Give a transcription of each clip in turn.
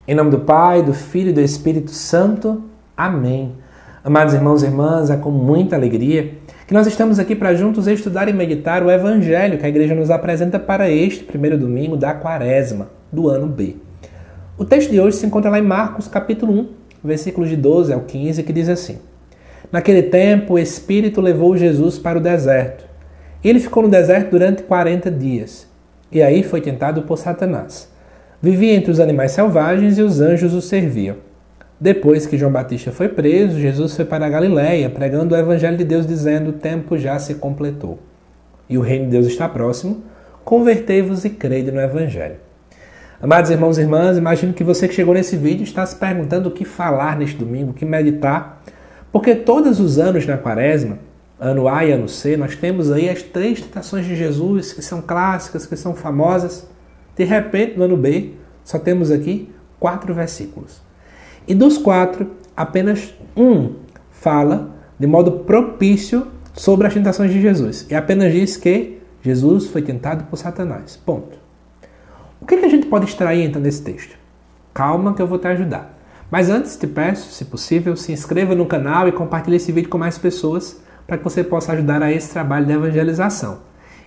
Em nome do Pai, do Filho e do Espírito Santo. Amém. Amados irmãos e irmãs, é com muita alegria que nós estamos aqui para juntos estudar e meditar o Evangelho que a Igreja nos apresenta para este primeiro domingo da Quaresma, do ano B. O texto de hoje se encontra lá em Marcos, capítulo 1, versículos de 12 ao 15, que diz assim: Naquele tempo, o Espírito levou Jesus para o deserto. Ele ficou no deserto durante 40 dias, e aí foi tentado por Satanás. Vivia entre os animais selvagens e os anjos o serviam. Depois que João Batista foi preso, Jesus foi para a Galiléia, pregando o Evangelho de Deus, dizendo: o tempo já se completou, e o reino de Deus está próximo, convertei-vos e crede no Evangelho. Amados irmãos e irmãs, imagino que você que chegou nesse vídeo está se perguntando o que falar neste domingo, o que meditar, porque todos os anos na Quaresma, ano A e ano C, nós temos aí as 3 tentações de Jesus, que são clássicas, que são famosas. De repente, no ano B, só temos aqui 4 versículos. E dos 4, apenas um fala de modo propício sobre as tentações de Jesus. E apenas diz que Jesus foi tentado por Satanás. Ponto. O que a gente pode extrair então desse texto? Calma que eu vou te ajudar. Mas antes te peço, se possível, se inscreva no canal e compartilhe esse vídeo com mais pessoas para que você possa ajudar a esse trabalho de evangelização.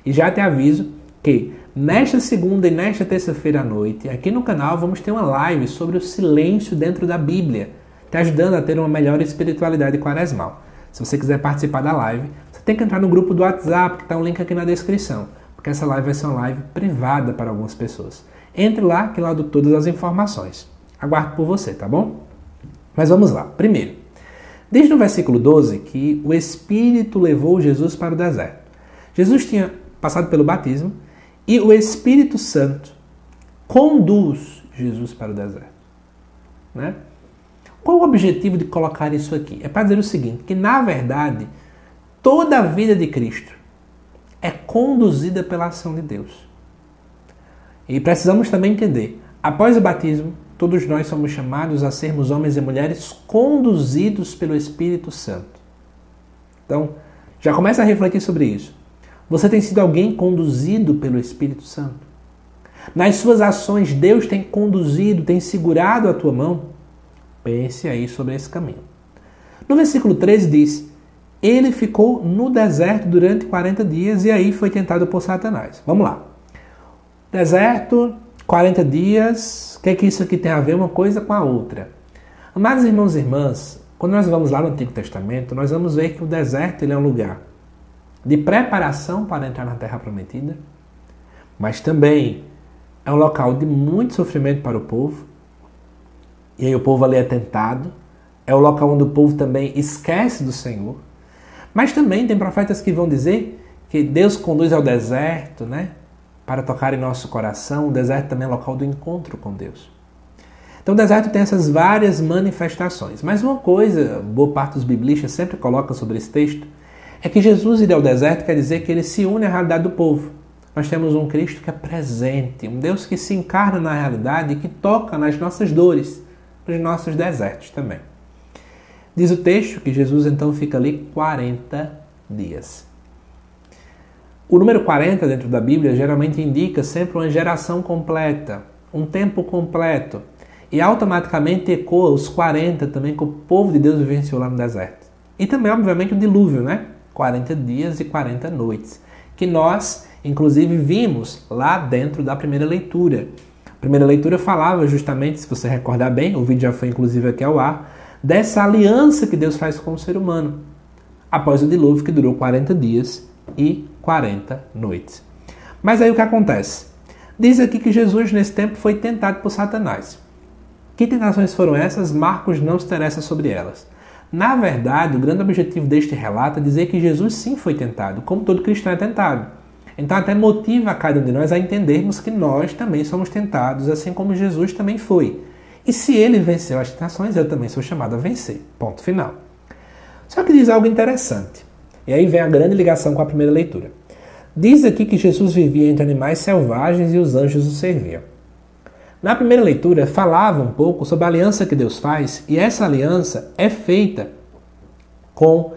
E já te aviso que nesta segunda e nesta terça-feira à noite, aqui no canal, vamos ter uma live sobre o silêncio dentro da Bíblia, te ajudando a ter uma melhor espiritualidade quaresmal. Se você quiser participar da live, você tem que entrar no grupo do WhatsApp, que está um link aqui na descrição, porque essa live vai ser uma live privada para algumas pessoas. Entre lá, que lá eu dou todas as informações. Aguardo por você, tá bom? Mas vamos lá. Primeiro, desde o versículo 12, que o Espírito levou Jesus para o deserto. Jesus tinha passado pelo batismo, e o Espírito Santo conduz Jesus para o deserto. Né? Qual o objetivo de colocar isso aqui? É para dizer o seguinte, que na verdade, toda a vida de Cristo é conduzida pela ação de Deus. E precisamos também entender, após o batismo, todos nós somos chamados a sermos homens e mulheres conduzidos pelo Espírito Santo. Então, já começa a refletir sobre isso. Você tem sido alguém conduzido pelo Espírito Santo? Nas suas ações, Deus tem conduzido, tem segurado a tua mão? Pense aí sobre esse caminho. No versículo 13 diz: Ele ficou no deserto durante 40 dias e aí foi tentado por Satanás. Vamos lá. Deserto, 40 dias, o que é que isso aqui tem a ver uma coisa com a outra? Amados irmãos e irmãs, quando nós vamos lá no Antigo Testamento, nós vamos ver que o deserto ele é um lugar de preparação para entrar na Terra Prometida, mas também é um local de muito sofrimento para o povo, e aí o povo ali é tentado, é o local onde o povo também esquece do Senhor, mas também tem profetas que vão dizer que Deus conduz ao deserto, né, para tocar em nosso coração. O deserto também é local do encontro com Deus. Então o deserto tem essas várias manifestações, mas uma coisa, boa parte dos biblistas sempre coloca sobre esse texto, é que Jesus ir ao deserto quer dizer que ele se une à realidade do povo. Nós temos um Cristo que é presente, um Deus que se encarna na realidade e que toca nas nossas dores, nos nossos desertos também. Diz o texto que Jesus então fica ali 40 dias. O número 40 dentro da Bíblia geralmente indica sempre uma geração completa, um tempo completo, e automaticamente ecoa os 40 também que o povo de Deus vivenciou lá no deserto. E também, obviamente, o dilúvio, né? 40 dias e 40 noites, que nós, inclusive, vimos lá dentro da primeira leitura. A primeira leitura falava justamente, se você recordar bem, o vídeo já foi inclusive aqui ao ar, dessa aliança que Deus faz com o ser humano, após o dilúvio que durou 40 dias e 40 noites. Mas aí o que acontece? Diz aqui que Jesus, nesse tempo, foi tentado por Satanás. Que tentações foram essas? Marcos não se interessa sobre elas. Na verdade, o grande objetivo deste relato é dizer que Jesus sim foi tentado, como todo cristão é tentado. Então até motiva a cada um de nós a entendermos que nós também somos tentados, assim como Jesus também foi. E se ele venceu as tentações, eu também sou chamado a vencer. Ponto final. Só que diz algo interessante. E aí vem a grande ligação com a primeira leitura. Diz aqui que Jesus vivia entre animais selvagens e os anjos o serviam. Na primeira leitura, falava um pouco sobre a aliança que Deus faz, e essa aliança é feita com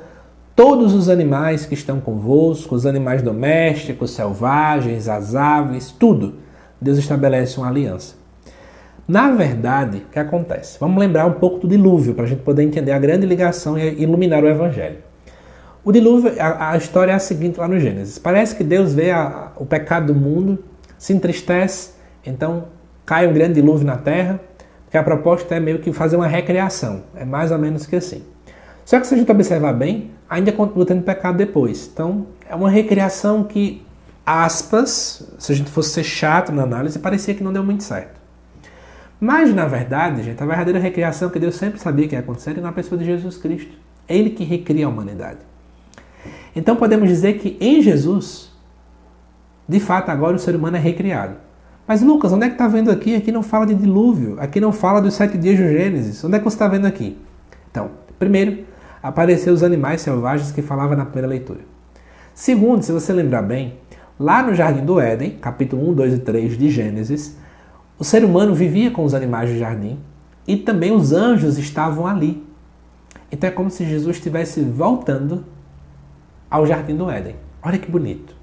todos os animais que estão convosco, os animais domésticos, selvagens, as aves, tudo. Deus estabelece uma aliança. Na verdade, o que acontece? Vamos lembrar um pouco do dilúvio, para a gente poder entender a grande ligação e iluminar o Evangelho. O dilúvio, a história é a seguinte lá no Gênesis. Parece que Deus vê o pecado do mundo, se entristece, então cai um grande dilúvio na terra, porque a proposta é meio que fazer uma recriação. É mais ou menos que assim. Só que se a gente observar bem, ainda continua tendo pecado depois. Então, é uma recriação que, aspas, se a gente fosse ser chato na análise, parecia que não deu muito certo. Mas, na verdade, gente, a verdadeira recriação que Deus sempre sabia que ia acontecer é na pessoa de Jesus Cristo. É Ele que recria a humanidade. Então, podemos dizer que em Jesus, de fato, agora o ser humano é recriado. Mas, Lucas, onde é que está vendo aqui? Aqui não fala de dilúvio. Aqui não fala dos 7 dias do Gênesis. Onde é que você está vendo aqui? Então, primeiro, apareceram os animais selvagens que falava na primeira leitura. Segundo, se você lembrar bem, lá no Jardim do Éden, capítulo 1, 2 e 3 de Gênesis, o ser humano vivia com os animais do jardim e também os anjos estavam ali. Então é como se Jesus estivesse voltando ao Jardim do Éden. Olha que bonito.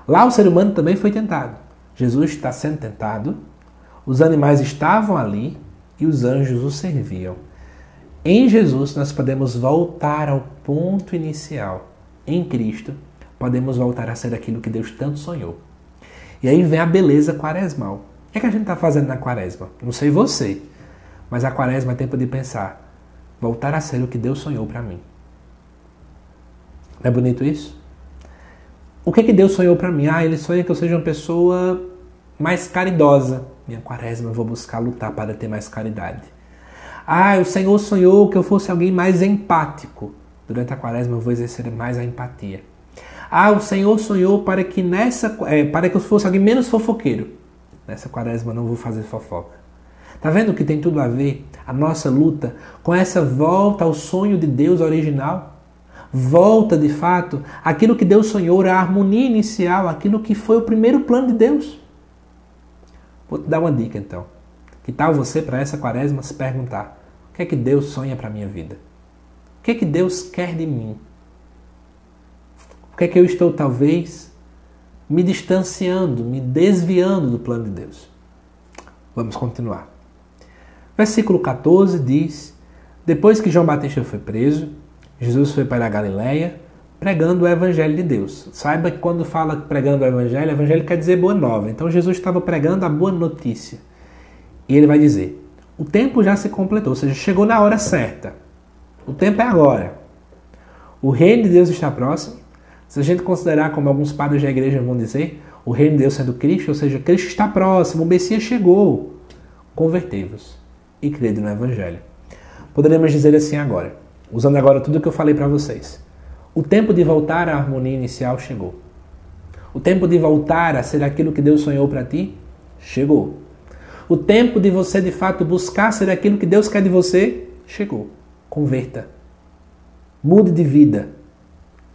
Lá o ser humano também foi tentado. Jesus está sendo tentado, os animais estavam ali e os anjos o serviam. Em Jesus nós podemos voltar ao ponto inicial. Em Cristo podemos voltar a ser aquilo que Deus tanto sonhou. E aí vem a beleza quaresmal. O que a gente está fazendo na quaresma? Não sei você, mas a quaresma é tempo de pensar. Voltar a ser o que Deus sonhou para mim. Não é bonito isso? O que Deus sonhou para mim? Ele sonha que eu seja uma pessoa mais caridosa. Minha quaresma eu vou buscar lutar para ter mais caridade. O Senhor sonhou que eu fosse alguém mais empático. Durante a quaresma eu vou exercer mais a empatia. O Senhor sonhou para que eu fosse alguém menos fofoqueiro. Nessa quaresma eu não vou fazer fofoca. Tá vendo que tem tudo a ver a nossa luta com essa volta ao sonho de Deus original? Volta, de fato, aquilo que Deus sonhou, a harmonia inicial, aquilo que foi o primeiro plano de Deus. Vou te dar uma dica, então. Que tal você, para essa quaresma, se perguntar: o que é que Deus sonha para a minha vida? O que é que Deus quer de mim? O que é que eu estou, talvez, me distanciando, me desviando do plano de Deus? Vamos continuar. Versículo 14 diz: depois que João Batista foi preso, Jesus foi para a Galileia pregando o Evangelho de Deus. Saiba que quando fala pregando o Evangelho quer dizer boa nova. Então Jesus estava pregando a boa notícia. E ele vai dizer: o tempo já se completou, ou seja, chegou na hora certa. O tempo é agora. O reino de Deus está próximo. Se a gente considerar, como alguns padres da igreja vão dizer, o reino de Deus sendo Cristo, ou seja, Cristo está próximo, o Messias chegou. Convertei-vos e crede no Evangelho. Poderíamos dizer assim agora, usando agora tudo o que eu falei para vocês. O tempo de voltar à harmonia inicial chegou. O tempo de voltar a ser aquilo que Deus sonhou para ti chegou. O tempo de você, de fato, buscar ser aquilo que Deus quer de você chegou. Converta. Mude de vida.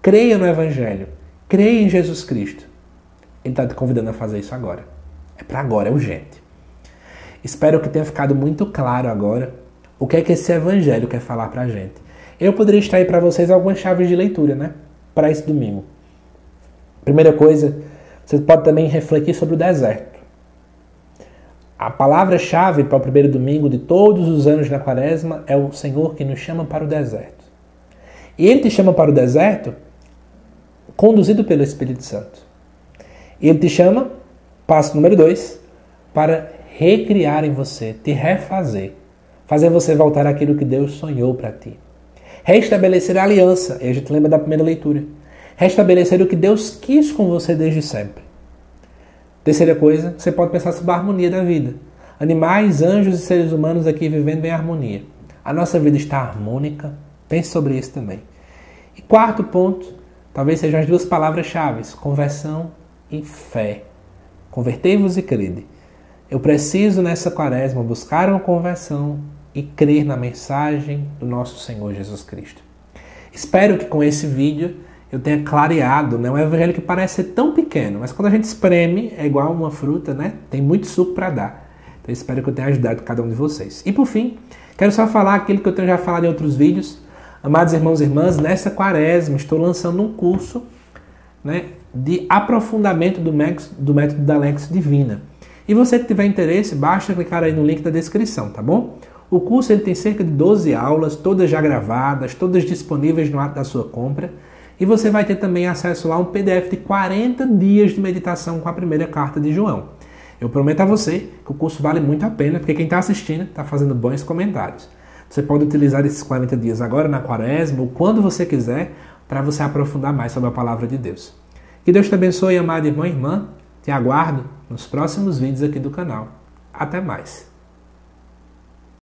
Creia no Evangelho. Creia em Jesus Cristo. Ele está te convidando a fazer isso agora. É para agora, é urgente. Espero que tenha ficado muito claro agora o que é que esse Evangelho quer falar para a gente. Eu poderia extrair para vocês algumas chaves de leitura, né? Para esse domingo. Primeira coisa, você pode também refletir sobre o deserto. A palavra-chave para o primeiro domingo de todos os anos na quaresma é o Senhor que nos chama para o deserto. E Ele te chama para o deserto conduzido pelo Espírito Santo. E Ele te chama, passo número 2, para recriar em você, te refazer. Fazer você voltar àquilo que Deus sonhou para ti. Restabelecer a aliança. E a gente lembra da primeira leitura. Restabelecer o que Deus quis com você desde sempre. Terceira coisa, você pode pensar sobre a harmonia da vida. Animais, anjos e seres humanos aqui vivendo em harmonia. A nossa vida está harmônica. Pense sobre isso também. E quarto ponto, talvez sejam as duas palavras-chave: conversão e fé. Convertei-vos e crede. Eu preciso nessa quaresma buscar uma conversão e crer na mensagem do nosso Senhor Jesus Cristo. Espero que com esse vídeo eu tenha clareado, né? Um evangelho que parece ser tão pequeno, mas quando a gente espreme é igual uma fruta, né? Tem muito suco para dar. Então espero que eu tenha ajudado cada um de vocês. E por fim, quero só falar aquilo que eu tenho já falado em outros vídeos. Amados irmãos e irmãs, nessa quaresma estou lançando um curso, né, de aprofundamento do método da Lex Divina. E você que tiver interesse, basta clicar aí no link da descrição, tá bom? O curso ele tem cerca de 12 aulas, todas já gravadas, todas disponíveis no ato da sua compra. E você vai ter também acesso lá a um PDF de 40 dias de meditação com a primeira carta de João. Eu prometo a você que o curso vale muito a pena, porque quem está assistindo está fazendo bons comentários. Você pode utilizar esses 40 dias agora na quaresma ou quando você quiser para você aprofundar mais sobre a palavra de Deus. Que Deus te abençoe, amado irmão e irmã. Te aguardo nos próximos vídeos aqui do canal. Até mais!